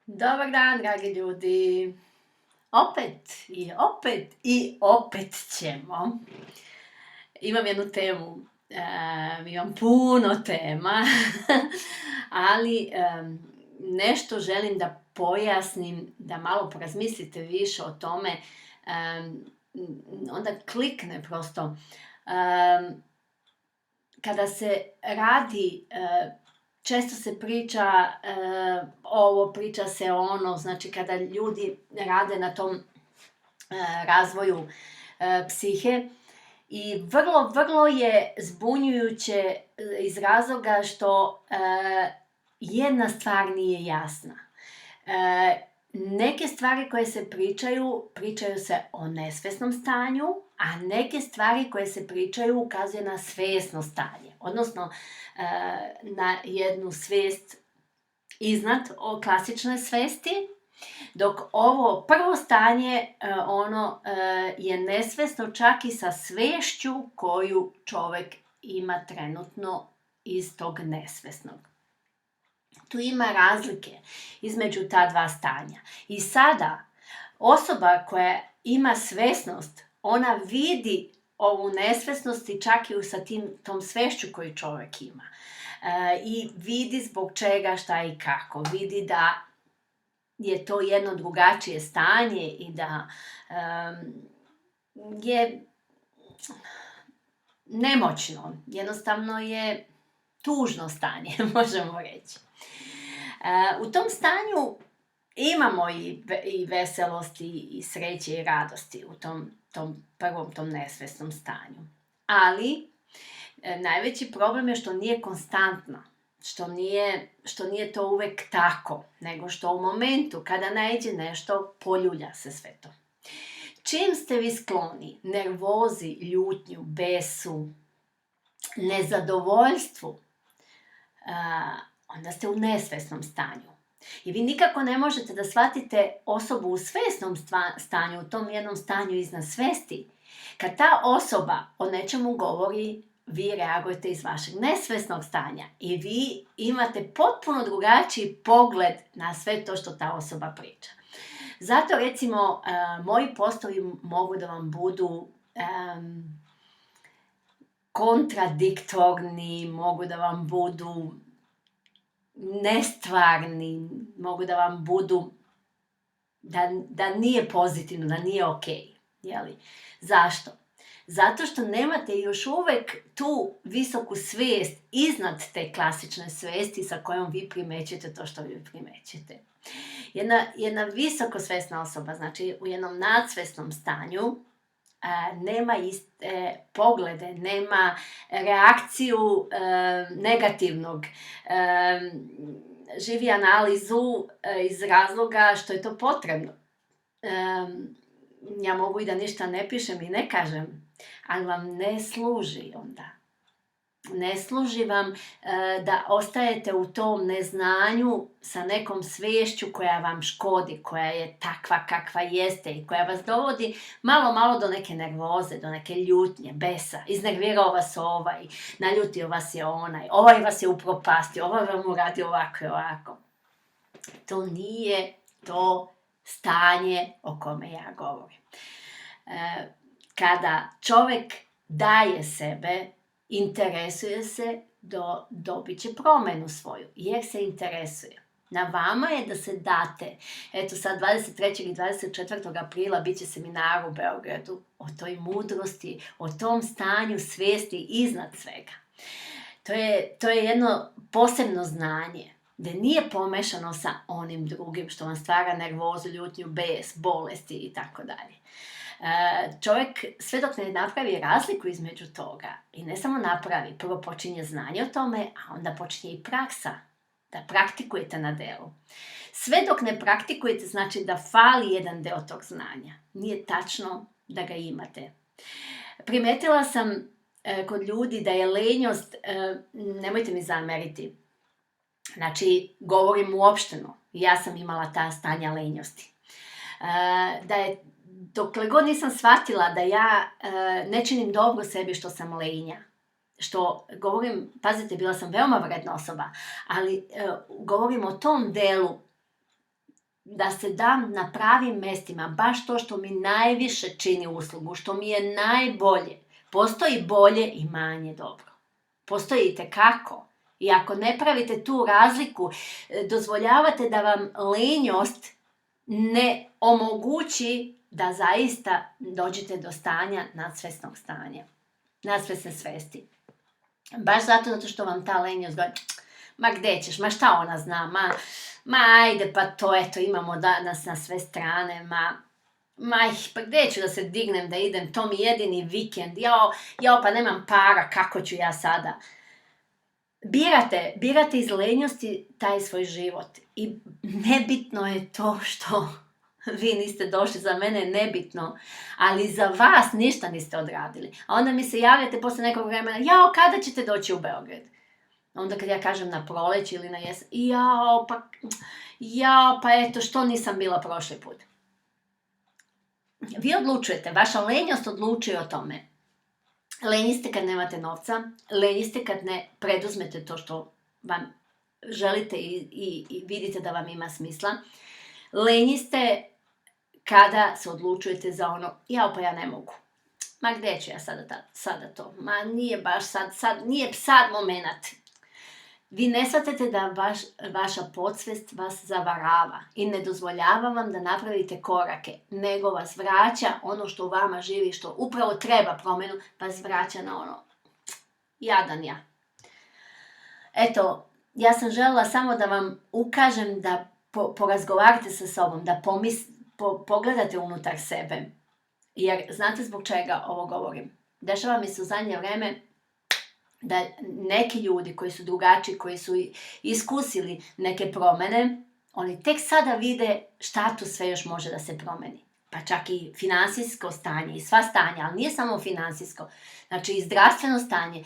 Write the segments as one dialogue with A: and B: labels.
A: Dobar dan, dragi ljudi. Opet ćemo. Imam jednu temu, imam puno tema, ali nešto želim da pojasnim, da malo porazmislite više o tome, onda klikne prosto. Kada se radi, često se priča ovo, priča se ono, znači kada ljudi rade na tom razvoju psihe, i vrlo je zbunjujuće iz razloga što jedna stvar nije jasna. Neke stvari koje se pričaju se o nesvesnom stanju, a neke stvari koje se pričaju ukazuje na svesno stanje, odnosno na jednu svest iznad klasične svesti, dok ovo prvo stanje, ono je nesvesno čak i sa svešću koju čovek ima trenutno iz tog nesvesnog. Tu ima razlike između ta dva stanja. I sada, osoba koja ima svesnost, ona vidi ovu nesvesnost i čak i sa tom svešću koju čovek ima. I vidi zbog čega, šta i kako. Vidi da je to jedno drugačije stanje i da je nemoćno. Jednostavno je tužno stanje, možemo reći. U tom stanju imamo i veselosti i sreće i radosti u tom prvom, tom nesvesnom stanju. Ali najveći problem je što nije konstantno, što nije to uvek tako, nego što u momentu kada naiđe nešto, poljulja se sve to. Čim ste vi skloni nervozi, ljutnju, besu, nezadovoljstvu, onda ste u nesvesnom stanju. I vi nikako ne možete da shvatite osobu u svesnom stanju, u tom jednom stanju iznad svesti. Kad ta osoba o nečemu govori, vi reagujete iz vašeg nesvesnog stanja i vi imate potpuno drugačiji pogled na sve to što ta osoba priča. Zato, recimo, moji postovi mogu da vam budu kontradiktorni, mogu da vam budu nestvarni, mogu da vam budu da nije pozitivno, da nije okej. Jeli? Zašto? Zato što nemate još uvek tu visoku svest iznad te klasične svesti sa kojom vi primećujete to što vi primećujete. Jedna visoko svesna osoba, znači u jednom nadsvesnom stanju, nema iste poglede, nema reakciju negativnog, živi analizu iz razloga što je to potrebno. Ja mogu i da ništa ne pišem i ne kažem, ali vam ne služi onda. Ne služi vam da ostajete u tom neznanju sa nekom svešću koja vam škodi, koja je takva kakva jeste i koja vas dovodi malo do neke nervoze, do neke ljutnje, besa. Iznervirao vas ovaj, naljutio vas je onaj, ovaj vas je upropastio, ovaj vam uradi ovako i ovako. To nije to stanje o kome ja govorim. Kada čovek daje sebe, interesuje se, dobit će promenu svoju, jer se interesuje. Na vama je da se date. Eto sad 23. i 24. aprila bit će seminar u Beogradu o toj mudrosti, o tom stanju svesti iznad svega. To je jedno posebno znanje, gde nije pomešano sa onim drugim što vam stvara nervozu, ljutnju, bes, bolesti i tako dalje. Čovjek sve dok ne napravi razliku između toga i ne samo napravi, prvo počinje znanje o tome, a onda počinje i praksa, da praktikujete na delu. Sve dok ne praktikujete znači da fali jedan deo tog znanja. Nije tačno da ga imate. Primetila sam kod ljudi da je lenjost, nemojte mi zameriti, znači govorim uopšteno, ja sam imala ta stanja lenjosti. Da je dokle god nisam shvatila da ja ne činim dobro sebi što sam lenja, što govorim, pazite, bila sam veoma vredna osoba, ali govorim o tom delu da se dam na pravim mestima, baš to što mi najviše čini uslugu, što mi je najbolje. Postoji bolje i manje dobro. Postoji itekako. I ako ne pravite tu razliku, dozvoljavate da vam lenjost ne omogući da zaista dođete do stanja nadsvesnog stanja, nadsvesne svesti. Baš zato što vam ta lenjost govori, ma gde ćeš, ma šta ona zna, ma ajde pa to, eto imamo danas na sve strane, pa gde ću da se dignem, da idem, to mi jedini vikend, pa nemam para, kako ću ja sada? Birate iz lenjosti taj svoj život i nebitno je to što vi niste došli, za mene nebitno, ali za vas ništa niste odradili. A onda mi se javljate posle nekog vremena, kada ćete doći u Beograd? Onda kad ja kažem na proleće ili na jesen, pa eto, što nisam bila prošli put? Vi odlučujete, vaša lenjost odlučuje o tome. Lenji ste kad nemate novca, lenji ste kad ne preduzmete to što vam želite i vidite da vam ima smisla. Lenji ste kada se odlučujete za ono, pa ja ne mogu. Ma gde ću ja sada to? Ma nije baš nije sad moment. Vi ne shvatate da vaša podsvest vas zavarava i ne dozvoljava vam da napravite korake, nego vas vraća ono što u vama živi, što upravo treba promenu, vas vraća na ono, jadan ja. Eto, ja sam željela samo da vam ukažem da porazgovarate sa sobom, da pogledate unutar sebe. Jer znate zbog čega ovo govorim? Dešava mi se u zadnje vreme da neki ljudi koji su drugačiji, koji su iskusili neke promene, oni tek sada vide šta tu sve još može da se promeni. Pa čak i finansijsko stanje i sva stanja, ali nije samo finansijsko. Znači i zdravstveno stanje,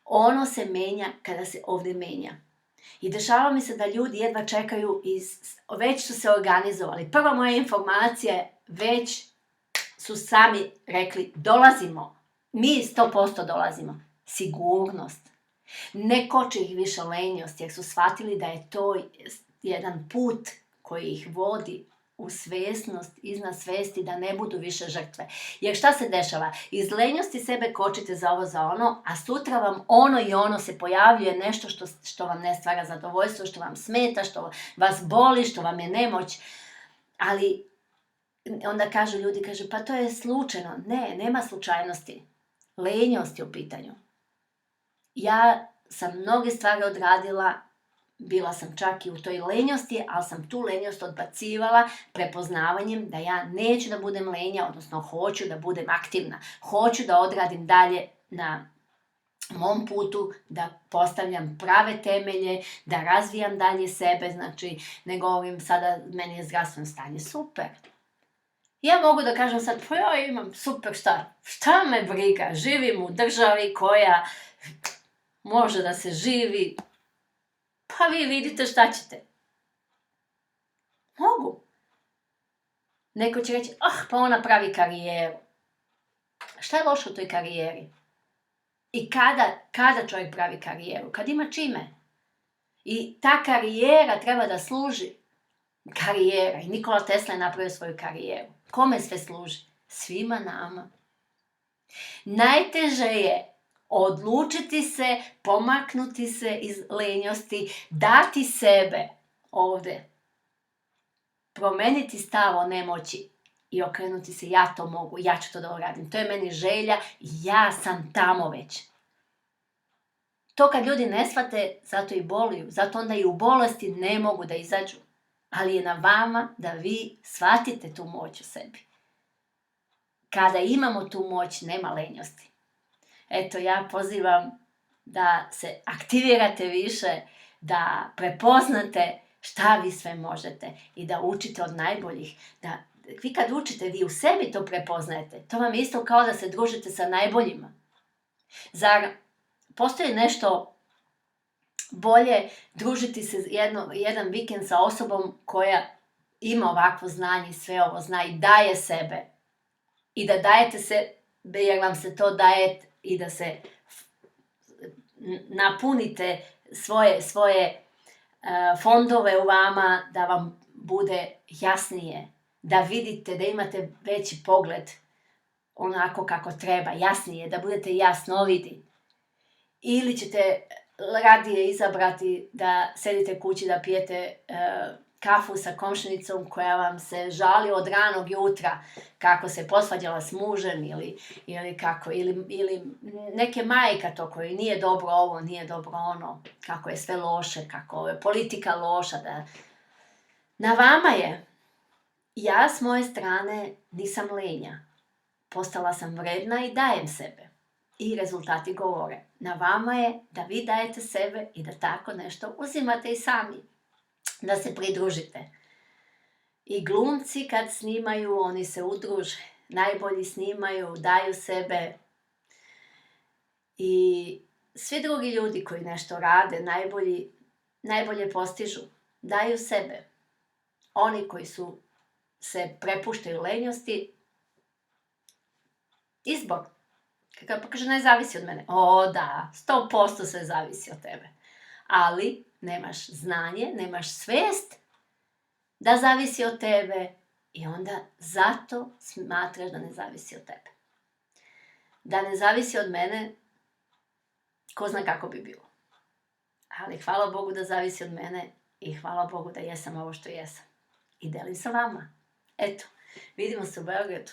A: ono se menja kada se ovdje menja. I dešava mi se da ljudi jedva čekaju, već su se organizovali. Prva moja informacija, već su sami rekli, dolazimo, mi 100% dolazimo. Sigurnost. Ne koče ih više lenjost, jer su shvatili da je to jedan put koji ih vodi u svesnost, iznad svesti, da ne budu više žrtve. Jer šta se dešava? Iz lenjosti sebe kočite za ovo, za ono, a sutra vam ono i ono se pojavljuje, nešto što vam ne stvara zadovoljstvo, što vam smeta, što vas boli, što vam je nemoć. Ali onda kažu ljudi, pa to je slučajno. Ne, nema slučajnosti. Lenjost je u pitanju. Ja sam mnoge stvari odradila, bila sam čak i u toj lenjosti, ali sam tu lenjost odbacivala prepoznavanjem da ja neću da budem lenja, odnosno hoću da budem aktivna. Hoću da odradim dalje na mom putu, da postavljam prave temelje, da razvijam dalje sebe, znači ne govorim sada meni je zdravstveno stanje super. Ja mogu da kažem sad, pa ja imam super šta me briga, živim u državi koja može da se živi, pa vi vidite šta ćete. Mogu. Neko će reći, pa ona pravi karijeru. Šta je loše u toj karijeri? I kada čovjek pravi karijeru? Kad ima čime? I ta karijera treba da služi. Karijera. I Nikola Tesla je napravio svoju karijeru. Kome sve služi? Svima nama. Najteže je odlučiti se, pomaknuti se iz lenjosti, dati sebe ovde, promeniti stav o nemoći i okrenuti se, ja to mogu, ja ću to da uradim. To je meni želja, ja sam tamo već. To kad ljudi ne shvate, zato i boluju, zato onda i u bolesti ne mogu da izađu. Ali je na vama da vi shvatite tu moć u sebi. Kada imamo tu moć, nema lenjosti. Eto, ja pozivam da se aktivirate više, da prepoznate šta vi sve možete i da učite od najboljih. Da vi kad učite, vi u sebi to prepoznajete. To vam je isto kao da se družite sa najboljima. Zar postoji nešto bolje družiti se jedan vikend sa osobom koja ima ovakvo znanje i sve ovo zna i daje sebe. I da dajete se, jer vam se to daje i da se napunite svoje fondove u vama, da vam bude jasnije, da vidite, da imate veći pogled onako kako treba, jasnije, da budete jasnovidi. Ili ćete radije izabrati da sedite kući, da pijete kafu sa komšinicom koja vam se žali od ranog jutra kako se posvađala s mužem ili neke majka to koji nije dobro ovo, nije dobro ono, kako je sve loše, kako je politika loša. Na vama je. Ja s moje strane nisam lenja. Postala sam vredna i dajem sebe. I rezultati govore. Na vama je da vi dajete sebe i da tako nešto uzimate i sami. Da se pridružite. I glumci kad snimaju, oni se udruže. Najbolji snimaju, daju sebe. I svi drugi ljudi koji nešto rade, najbolje postižu. Daju sebe. Oni koji se prepuštaju lenjosti, izbor. Pa kaže, ne zavisi od mene. O da, 100% sve zavisi od tebe. Ali nemaš znanje, nemaš svijest da zavisi od tebe i onda zato smatraš da ne zavisi od tebe. Da ne zavisi od mene, ko zna kako bi bilo. Ali hvala Bogu da zavisi od mene i hvala Bogu da jesam ovo što jesam. I delim sa vama. Eto, vidimo se u Beogradu.